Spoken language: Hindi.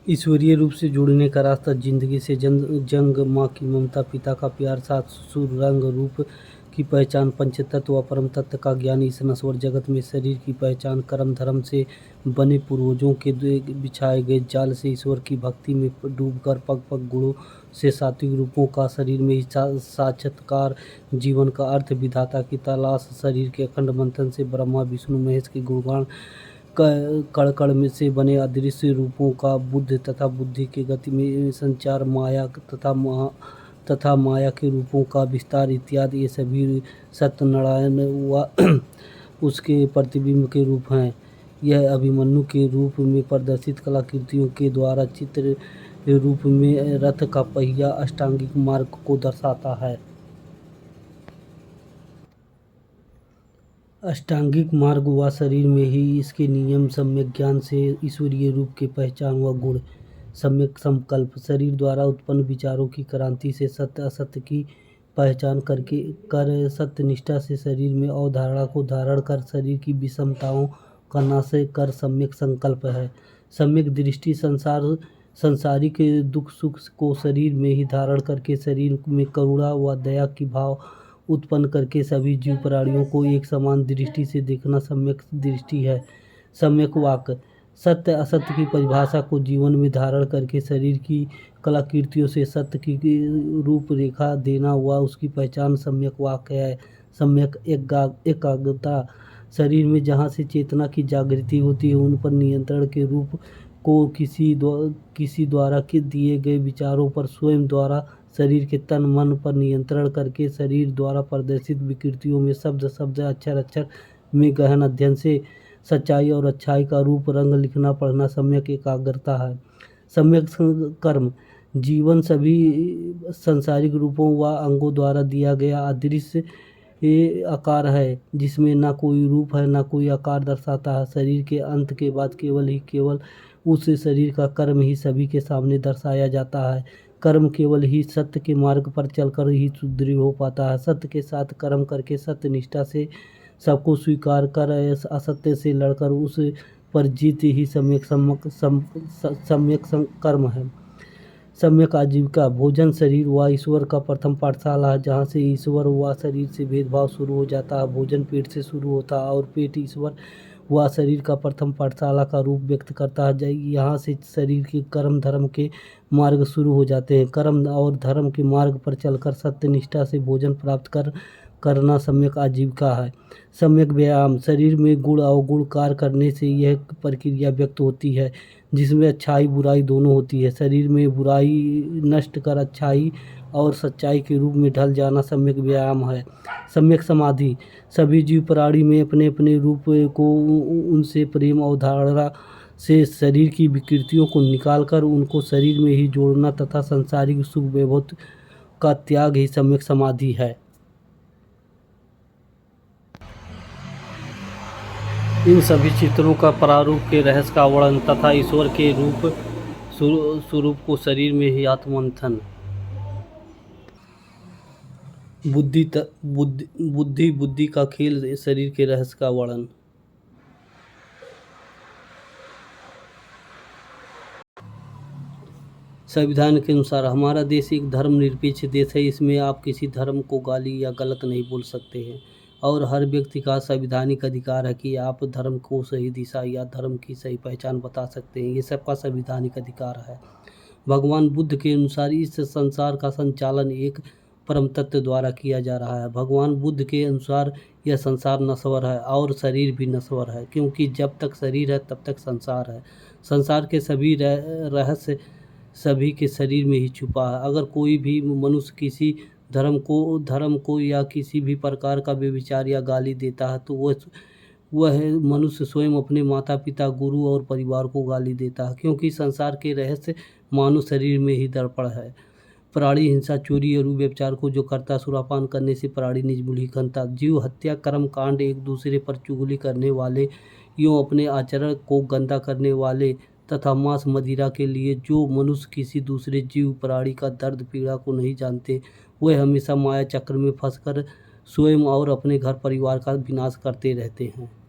ईश्वरीय रूप से जुड़ने का रास्ता जिंदगी से जंग, माँ की ममता, पिता का प्यार, साथ ससुर, रंग रूप की पहचान, पंचतत्व व परम तत्व का ज्ञान, इस नश्वर जगत में शरीर की पहचान, कर्म धर्म से बने पूर्वजों के बिछाए गए जाल से ईश्वर की भक्ति में डूबकर पग पग गुणों से सात्विक रूपों का शरीर में ही साक्षात्कार, जीवन का अर्थ विधाता की तलाश, शरीर के अखंड मंथन से ब्रह्मा विष्णु महेश के गुणगान, कण कण में से बने अदृश्य रूपों का बुद्ध तथा बुद्धि के गति में संचार, माया तथा माया के रूपों का विस्तार इत्यादि, ये सभी सत्यनारायण व उसके प्रतिबिंब के रूप हैं। यह अभिमन्यु के रूप में प्रदर्शित कलाकृतियों के द्वारा चित्र रूप में रथ का पहिया अष्टांगिक मार्ग को दर्शाता है। अष्टांगिक मार्ग व शरीर में ही इसके नियम, सम्यक ज्ञान से ईश्वरीय रूप की पहचान व गुण, सम्यक संकल्प, शरीर द्वारा उत्पन्न विचारों की क्रांति से सत्य असत्य की पहचान कर सत्यनिष्ठा से शरीर में अवधारणा को धारण कर शरीर की विषमताओं का नाश कर सम्यक संकल्प है। सम्यक दृष्टि संसारिक दुख सुख को शरीर में ही धारण करके शरीर में करुणा व दया की भाव उत्पन्न करके सभी जीव प्राणियों को एक समान दृष्टि से देखना सम्यक दृष्टि है। सम्यक वाक, सत्य असत्य की परिभाषा को जीवन में धारण करके शरीर की कलाकृतियों से सत्य की रूपरेखा देना व उसकी पहचान सम्यक वाक है। सम्यक एकाग्रता, शरीर में जहाँ से चेतना की जागृति होती है उन पर नियंत्रण के रूप को किसी द्वारा के दिए गए विचारों पर स्वयं द्वारा शरीर के तन मन पर नियंत्रण करके शरीर द्वारा प्रदर्शित विकृतियों में शब्द अक्षर अक्षर में गहन अध्ययन से सच्चाई और अच्छाई का रूप रंग लिखना पढ़ना सम्यक एकाग्रता है। सम्यक कर्म, जीवन सभी संसारिक रूपों व अंगों द्वारा दिया गया अदृश्य आकार है जिसमें ना कोई रूप है ना कोई आकार दर्शाता है। शरीर के अंत के बाद केवल उस शरीर का कर्म ही सभी के सामने दर्शाया जाता है। कर्म केवल ही सत्य के मार्ग पर चलकर ही सुदृढ़ हो पाता है। सत्य के साथ कर्म करके सत्य निष्ठा से सबको स्वीकार कर असत्य से लड़कर उस पर जीत ही सम्यक कर्म है। सम्यक आजीविका, भोजन शरीर व ईश्वर का प्रथम पाठशाला है जहाँ से ईश्वर व शरीर से भेदभाव शुरू हो जाता है। भोजन पेट से शुरू होता है और पेट ईश्वर व शरीर का प्रथम पाठशाला का रूप व्यक्त करता है। यहाँ से शरीर के कर्म धर्म के मार्ग शुरू हो जाते हैं। कर्म और धर्म के मार्ग पर चलकर सत्य निष्ठा से भोजन प्राप्त करना सम्यक आजीविका है। सम्यक व्यायाम, शरीर में गुण अवगुण कार्य करने से यह प्रक्रिया व्यक्त होती है जिसमें अच्छाई बुराई दोनों होती है। शरीर में बुराई नष्ट कर अच्छाई और सच्चाई के रूप में ढल जाना सम्यक व्यायाम है। सम्यक समाधि, सभी जीव प्राणी में अपने अपने रूप को उनसे प्रेम अवधारणा से शरीर की विकृतियों को निकालकर उनको शरीर में ही जोड़ना तथा संसारिक सुख वैभव का त्याग ही सम्यक समाधि है। इन सभी चित्रों का प्रारूप के रहस्य का वर्णन तथा ईश्वर के रूप स्वरूप को शरीर में ही आत्ममंथन, बुद्धि का खेल, शरीर के रहस्य का वर्णन। संविधान के अनुसार हमारा देश एक धर्मनिरपेक्ष देश है। इसमें आप किसी धर्म को गाली या गलत नहीं बोल सकते हैं और हर व्यक्ति का संवैधानिक अधिकार है कि आप धर्म को सही दिशा या धर्म की सही पहचान बता सकते हैं। ये सबका संवैधानिक अधिकार है। भगवान बुद्ध के अनुसार इस संसार का संचालन एक परम तत्व द्वारा किया जा रहा है। भगवान बुद्ध के अनुसार यह संसार नश्वर है और शरीर भी नश्वर है क्योंकि जब तक शरीर है तब तक संसार है। संसार के सभी रहस्य सभी के शरीर में ही छुपा है। अगर कोई भी मनुष्य किसी धर्म को या किसी भी प्रकार का व्यभिचार या गाली देता है तो वह मनुष्य स्वयं अपने माता पिता गुरु और परिवार को गाली देता है क्योंकि संसार के रहस्य मानव शरीर में ही दर्पण है। प्राणी हिंसा, चोरी और व्यभिचार को जो करता, सुरापान करने से प्राणी निज खनता, जीव हत्या, कर्म कांड, एक दूसरे पर चुगली करने वाले, यूँ अपने आचरण को गंदा करने वाले तथा मांस मदिरा के लिए जो मनुष्य किसी दूसरे जीव प्राणी का दर्द पीड़ा को नहीं जानते, वे हमेशा माया चक्र में फंसकर स्वयं और अपने घर परिवार का विनाश करते रहते हैं।